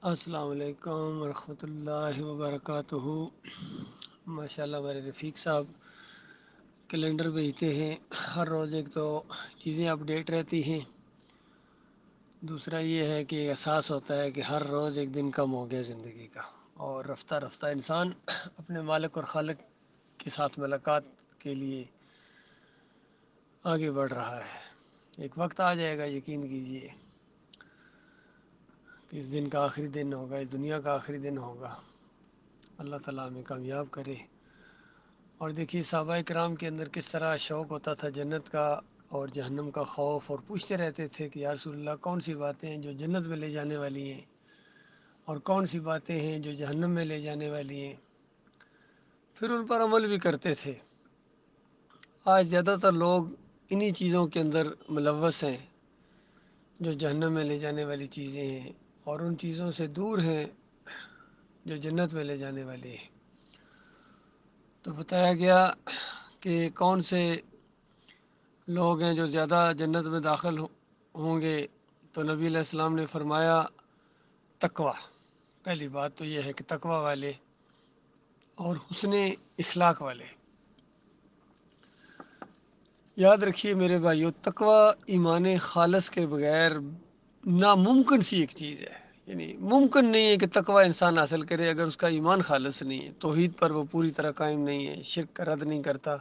السلام علیکم ورحمۃ اللہ وبرکاتہ۔ ماشاء اللہ ہمارے رفیق صاحب کیلنڈر بھیجتے ہیں، ہر روز ایک تو چیزیں اپڈیٹ رہتی ہیں، دوسرا یہ ہے کہ احساس ہوتا ہے کہ ہر روز ایک دن کم ہو گیا زندگی کا، اور رفتہ رفتہ انسان اپنے مالک اور خالق کے ساتھ ملاقات کے لیے آگے بڑھ رہا ہے۔ ایک وقت آ جائے گا، یقین کیجیے کہ اس دن کا آخری دن ہوگا، اس دنیا کا آخری دن ہوگا۔ اللہ تعالیٰ ہمیں کامیاب کرے۔ اور دیکھیے صحابہ کرام کے اندر کس طرح شوق ہوتا تھا جنت کا اور جہنم کا خوف، اور پوچھتے رہتے تھے کہ یا رسول اللہ کون سی باتیں ہیں جو جنت میں لے جانے والی ہیں اور کون سی باتیں ہیں جو جہنم میں لے جانے والی ہیں، پھر ان پر عمل بھی کرتے تھے۔ آج زیادہ تر لوگ انہی چیزوں کے اندر ملوث ہیں جو جہنم میں لے جانے والی چیزیں ہیں، اور ان چیزوں سے دور ہیں جو جنت میں لے جانے والی ہیں۔ تو بتایا گیا کہ کون سے لوگ ہیں جو زیادہ جنت میں داخل ہوں گے، تو نبی علیہ السلام نے فرمایا تقوی۔ پہلی بات تو یہ ہے کہ تقوی والے اور حسن اخلاق والے۔ یاد رکھیے میرے بھائیو، تقوی ایمان خالص کے بغیر ناممکن سی ایک چیز ہے۔ یعنی ممکن نہیں ہے کہ تقوی انسان حاصل کرے اگر اس کا ایمان خالص نہیں ہے، توحید پر وہ پوری طرح قائم نہیں ہے، شرک کا رد نہیں کرتا،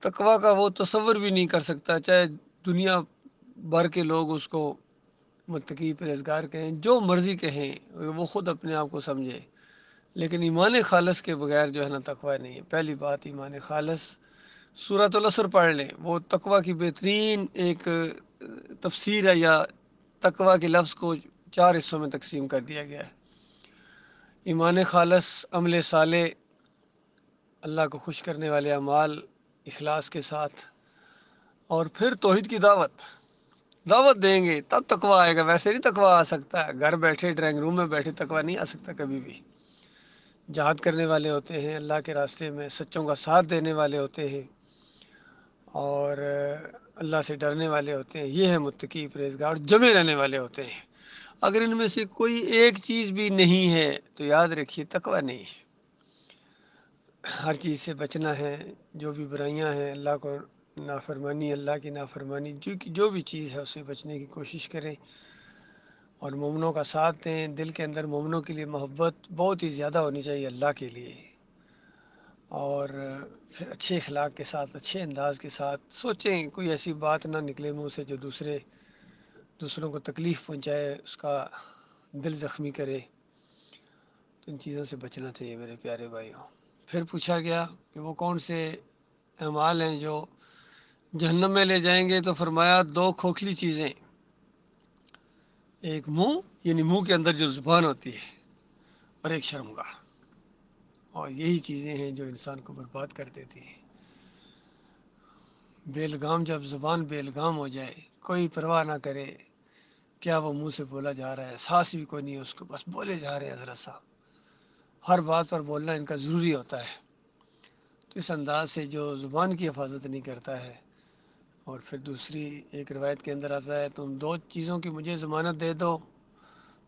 تقوی کا وہ تصور بھی نہیں کر سکتا، چاہے دنیا بھر کے لوگ اس کو متقی پرہیزگار کہیں، جو مرضی کہیں، وہ خود اپنے آپ کو سمجھے، لیکن ایمان خالص کے بغیر جو ہے نا تقوی نہیں ہے۔ پہلی بات ایمان خالص، سورۃ العصر پڑھ لیں، وہ تقوی کی بہترین ایک تفسیر ہے، یا تقوی کے لفظ کو 4 حصوں میں تقسیم کر دیا گیا ہے۔ ایمان خالص، عمل صالح، اللہ کو خوش کرنے والے اعمال اخلاص کے ساتھ، اور پھر توحید کی دعوت دیں گے تب تقوی آئے گا، ویسے نہیں تقوی آ سکتا ہے، گھر بیٹھے ڈرائنگ روم میں بیٹھے تقوی نہیں آ سکتا کبھی بھی۔ جہاد کرنے والے ہوتے ہیں اللہ کے راستے میں، سچوں کا ساتھ دینے والے ہوتے ہیں، اور اللہ سے ڈرنے والے ہوتے ہیں، یہ ہے متقی پرہیزگار، اور جمے رہنے والے ہوتے ہیں۔ اگر ان میں سے کوئی ایک چیز بھی نہیں ہے تو یاد رکھیے تقوی نہیں ہے۔ ہر چیز سے بچنا ہے، جو بھی برائیاں ہیں، اللہ کو نافرمانی، اللہ کی نافرمانی، جو بھی چیز ہے اس سے بچنے کی کوشش کریں، اور مومنوں کا ساتھ دیں۔ دل کے اندر مومنوں کے لیے محبت بہت ہی زیادہ ہونی چاہیے اللہ کے لیے، اور پھر اچھے اخلاق کے ساتھ، اچھے انداز کے ساتھ سوچیں، کوئی ایسی بات نہ نکلے منہ سے جو دوسروں کو تکلیف پہنچائے، اس کا دل زخمی کرے۔ تو ان چیزوں سے بچنا چاہیے میرے پیارے بھائیوں۔ پھر پوچھا گیا کہ وہ کون سے اعمال ہیں جو جہنم میں لے جائیں گے، تو فرمایا 2 کھوکھلی چیزیں، ایک منہ، یعنی منہ کے اندر جو زبان ہوتی ہے، اور ایک شرمگاہ، اور یہی چیزیں ہیں جو انسان کو برباد کر دیتی ہیں۔ بیلگام، جب زبان بیلگام ہو جائے، کوئی پرواہ نہ کرے کیا وہ منہ سے بولا جا رہا ہے، سانس بھی کوئی نہیں ہے اس کو، بس بولے جا رہے ہیں حضرت صاحب، ہر بات پر بولنا ان کا ضروری ہوتا ہے۔ تو اس انداز سے جو زبان کی حفاظت نہیں کرتا ہے، اور پھر دوسری ایک روایت کے اندر آتا ہے تم 2 چیزوں کی مجھے ضمانت دے دو،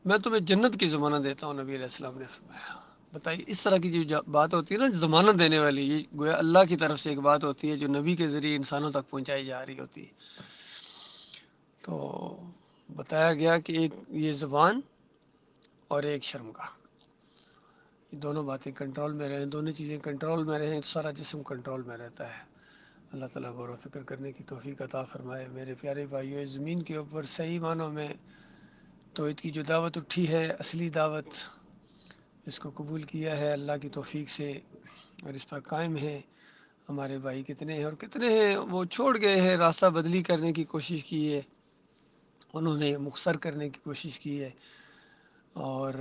میں تمہیں جنت کی ضمانت دیتا ہوں، نبی علیہ السلام نے فرمایا۔ بتائیے اس طرح کی جو بات ہوتی ہے نا ضمانت دینے والی، یہ گویا اللہ کی طرف سے ایک بات ہوتی ہے جو نبی کے ذریعے انسانوں تک پہنچائی جا رہی ہوتی ہے۔ تو بتایا گیا کہ ایک یہ زبان اور ایک شرمگاہ، یہ دونوں باتیں کنٹرول میں رہیں، دونوں چیزیں کنٹرول میں رہیں تو سارا جسم کنٹرول میں رہتا ہے۔ اللہ تعالیٰ غور و فکر کرنے کی توفیق عطا فرمائے۔ میرے پیارے بھائیو، اس زمین کے اوپر صحیح معنوں میں توحید کی جو دعوت اٹھی ہے، اصلی دعوت، اس کو قبول کیا ہے اللہ کی توفیق سے، اور اس پر قائم ہے۔ ہمارے بھائی کتنے ہیں، اور کتنے ہیں وہ چھوڑ گئے ہیں، راستہ بدلی کرنے کی کوشش کی ہے، انہوں نے مختصر کرنے کی کوشش کی ہے، اور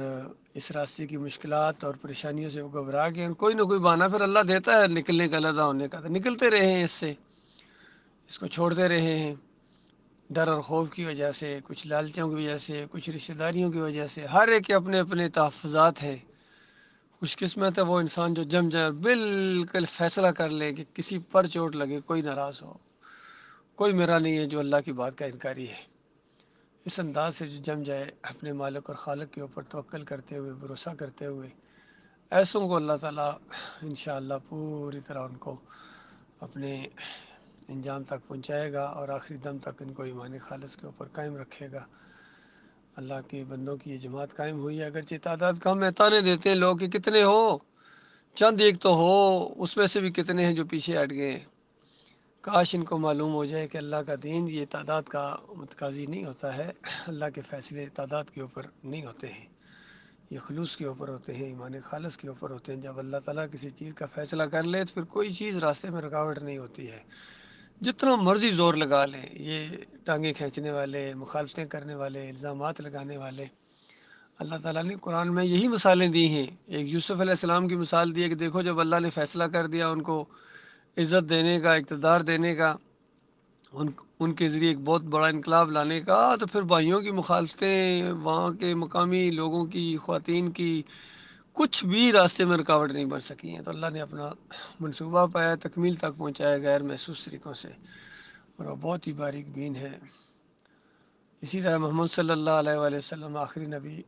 اس راستے کی مشکلات اور پریشانیوں سے وہ گھبرا گئے، کوئی نہ کوئی بہانہ پھر اللہ دیتا ہے نکلنے کا، علیحدہ ہونے کا، تو نکلتے رہے ہیں، اس کو چھوڑتے رہے ہیں، ڈر اور خوف کی وجہ سے، کچھ لالچوں کی وجہ سے، کچھ رشتہ داریوں کی وجہ سے، ہر ایک کے اپنے اپنے تحفظات ہیں۔ خوش قسمت ہے وہ انسان جو جم جائے، بالکل فیصلہ کر لے کہ کسی پر چوٹ لگے کوئی ناراض ہو، کوئی میرا نہیں ہے جو اللہ کی بات کا انکاری ہے۔ اس انداز سے جو جم جائے اپنے مالک اور خالق کے اوپر توکل کرتے ہوئے، بھروسہ کرتے ہوئے، ایسوں کو اللہ تعالیٰ انشاءاللہ پوری طرح ان کو اپنے انجام تک پہنچائے گا اور آخری دم تک ان کو ایمان خالص کے اوپر قائم رکھے گا۔ اللہ کے بندوں کی یہ جماعت قائم ہوئی ہے، اگرچہ تعداد کم ہے، تانے دیتے ہیں لوگ کہ کتنے ہو، چند ایک تو ہو، اس میں سے بھی کتنے ہیں جو پیچھے ہٹ گئے۔ کاش ان کو معلوم ہو جائے کہ اللہ کا دین یہ تعداد کا متقاضی نہیں ہوتا ہے، اللہ کے فیصلے تعداد کے اوپر نہیں ہوتے ہیں، یہ خلوص کے اوپر ہوتے ہیں، ایمان خالص کے اوپر ہوتے ہیں۔ جب اللہ تعالیٰ کسی چیز کا فیصلہ کر لے تو پھر کوئی چیز راستے میں رکاوٹ نہیں ہوتی ہے، جتنا مرضی زور لگا لیں یہ ٹانگیں کھینچنے والے، مخالفتیں کرنے والے، الزامات لگانے والے۔ اللہ تعالیٰ نے قرآن میں یہی مثالیں دی ہیں۔ ایک یوسف علیہ السلام کی مثال دی ہے کہ دیکھو جب اللہ نے فیصلہ کر دیا ان کو عزت دینے کا، اقتدار دینے کا، ان کے ذریعے ایک بہت بڑا انقلاب لانے کا، تو پھر بھائیوں کی مخالفتیں، وہاں کے مقامی لوگوں کی، خواتین کی، کچھ بھی راستے میں رکاوٹ نہیں بن سکی ہیں۔ تو اللہ نے اپنا منصوبہ پایا، تکمیل تک پہنچایا غیر محسوس طریقوں سے، اور وہ بہت ہی باریک بین ہے۔ اسی طرح محمد صلی اللہ علیہ وآلہ وسلم آخری نبی،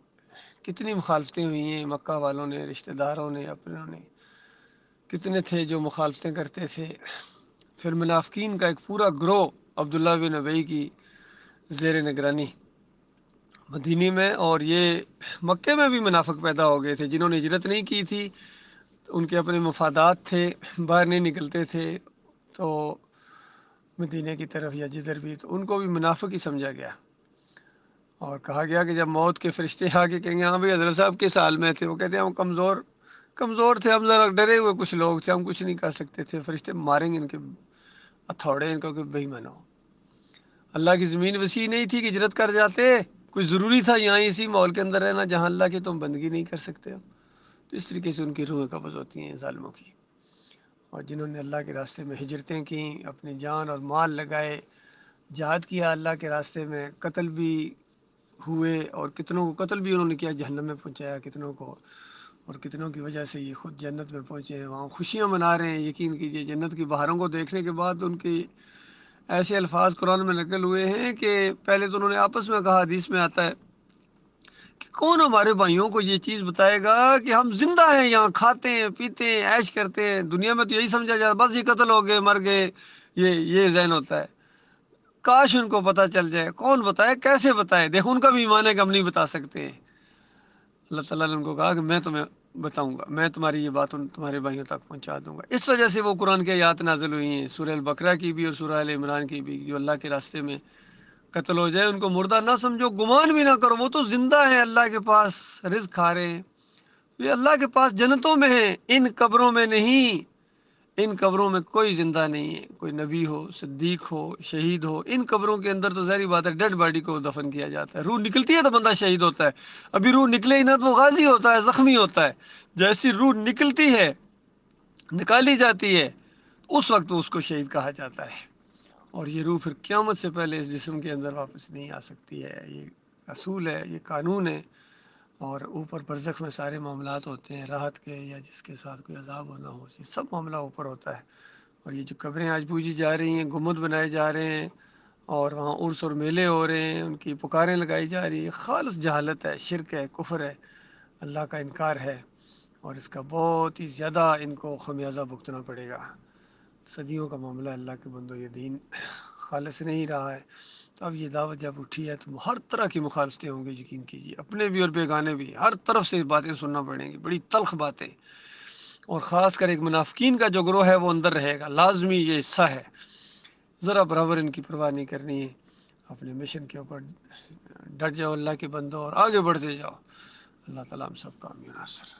کتنی مخالفتیں ہوئی ہیں، مکہ والوں نے، رشتہ داروں نے، اپنوں نے، کتنے تھے جو مخالفتیں کرتے تھے۔ پھر منافقین کا ایک پورا گروہ عبداللہ بن ابی کی زیر نگرانی مدینی میں، اور یہ مکے میں بھی منافق پیدا ہو گئے تھے جنہوں نے ہجرت نہیں کی تھی، ان کے اپنے مفادات تھے، باہر نہیں نکلتے تھے، تو مدینہ کی طرف یا جدھر بھی، تو ان کو بھی منافق ہی سمجھا گیا، اور کہا گیا کہ جب موت کے فرشتے آ کے کہیں گے ہاں بھائی حضرت صاحب کس حال میں تھے، وہ کہتے ہیں ہم کمزور تھے، ہم ذرا ڈرے ہوئے کچھ لوگ تھے، ہم کچھ نہیں کر سکتے تھے، فرشتے ماریں گے ان کے ہتھوڑے، ان کو کہ بے ایمان ہو۔ اللہ کی زمین وسیع نہیں تھی کہ ہجرت کر جاتے، کوئی ضروری تھا یہاں اسی ماحول کے اندر رہنا جہاں اللہ کی تم بندگی نہیں کر سکتے ہو؟ تو اس طریقے سے ان کی روحیں قبض ہوتی ہیں ظالموں کی۔ اور جنہوں نے اللہ کے راستے میں ہجرتیں کیں، اپنی جان اور مال لگائے، جہاد کیا اللہ کے راستے میں، قتل بھی ہوئے، اور کتنوں کو قتل بھی انہوں نے کیا، جہنم میں پہنچایا کتنوں کو، اور کتنوں کی وجہ سے یہ خود جنت میں پہنچے ہیں، وہاں خوشیاں منا رہے ہیں۔ یقین کیجئے جنت کی بہاروں کو دیکھنے کے بعد ان کی ایسے الفاظ قرآن میں نقل ہوئے ہیں کہ پہلے تو انہوں نے آپس میں کہا، حدیث میں آتا ہے کہ کون ہمارے بھائیوں کو یہ چیز بتائے گا کہ ہم زندہ ہیں، یہاں کھاتے ہیں، پیتے ہیں، عیش کرتے ہیں، دنیا میں تو یہی سمجھا جاتا بس یہ قتل ہو گئے، مر گئے، یہ ذہن ہوتا ہے۔ کاش ان کو پتہ چل جائے، کون بتائے، کیسے بتائے، دیکھو ان کا بھی ایمان ہے کہ ہم نہیں بتا سکتے۔ اللہ تعالیٰ نے ان کو کہا کہ میں تمہیں بتاؤں گا، میں تمہاری یہ بات تمہارے بھائیوں تک پہنچا دوں گا۔ اس وجہ سے وہ قرآن کی آیات نازل ہوئی ہیں، سورہ البقرہ کی بھی اور سورہ ال عمران کی بھی، جو اللہ کے راستے میں قتل ہو جائے ان کو مردہ نہ سمجھو، گمان بھی نہ کرو، وہ تو زندہ ہیں، اللہ کے پاس رزق کھا رہے ہیں، یہ اللہ کے پاس جنتوں میں ہیں، ان قبروں میں نہیں۔ ان قبروں میں کوئی زندہ نہیں ہے، کوئی نبی ہو، صدیق ہو، شہید ہو۔ ان قبروں کے اندر تو ظاہری بات ہے ڈیڈ باڈی کو دفن کیا جاتا ہے، روح نکلتی ہے تو بندہ شہید ہوتا ہے، ابھی روح نکلے ہی نہ تو وہ غازی ہوتا ہے، زخمی ہوتا ہے۔ جیسی روح نکلتی ہے، نکالی جاتی ہے، اس وقت اس کو شہید کہا جاتا ہے، اور یہ روح پھر قیامت سے پہلے اس جسم کے اندر واپس نہیں آ سکتی ہے۔ یہ اصول ہے، یہ قانون ہے۔ اور اوپر برزخ میں سارے معاملات ہوتے ہیں، راحت کے یا جس کے ساتھ کوئی عذاب ہونا ہو، یہ سب معاملہ اوپر ہوتا ہے۔ اور یہ جو قبریں آج پوجی جا رہی ہیں، گنبد بنائے جا رہے ہیں، اور وہاں عرس اور میلے ہو رہے ہیں، ان کی پکاریں لگائی جا رہی ہیں، خالص جہالت ہے، شرک ہے، کفر ہے، اللہ کا انکار ہے، اور اس کا بہت ہی زیادہ ان کو خمیازہ بھگتنا پڑے گا۔ صدیوں کا معاملہ، اللہ کے بندو، یہ دین خالص نہیں رہا ہے۔ تو اب یہ دعوت جب اٹھی ہے تو ہر طرح کی مخالفتیں ہوں گی، یقین کیجیے، اپنے بھی اور بیگانے بھی، ہر طرف سے باتیں سننا پڑیں گی، بڑی تلخ باتیں، اور خاص کر ایک منافقین کا جو گروہ ہے وہ اندر رہے گا، لازمی یہ حصہ ہے۔ ذرا برابر ان کی پرواہ نہیں کرنی ہے، اپنے مشن کے اوپر ڈٹ جاؤ اللہ کے بندو، اور آگے بڑھتے جاؤ۔ اللہ تعالیٰ ہم سب کا امین ناصر۔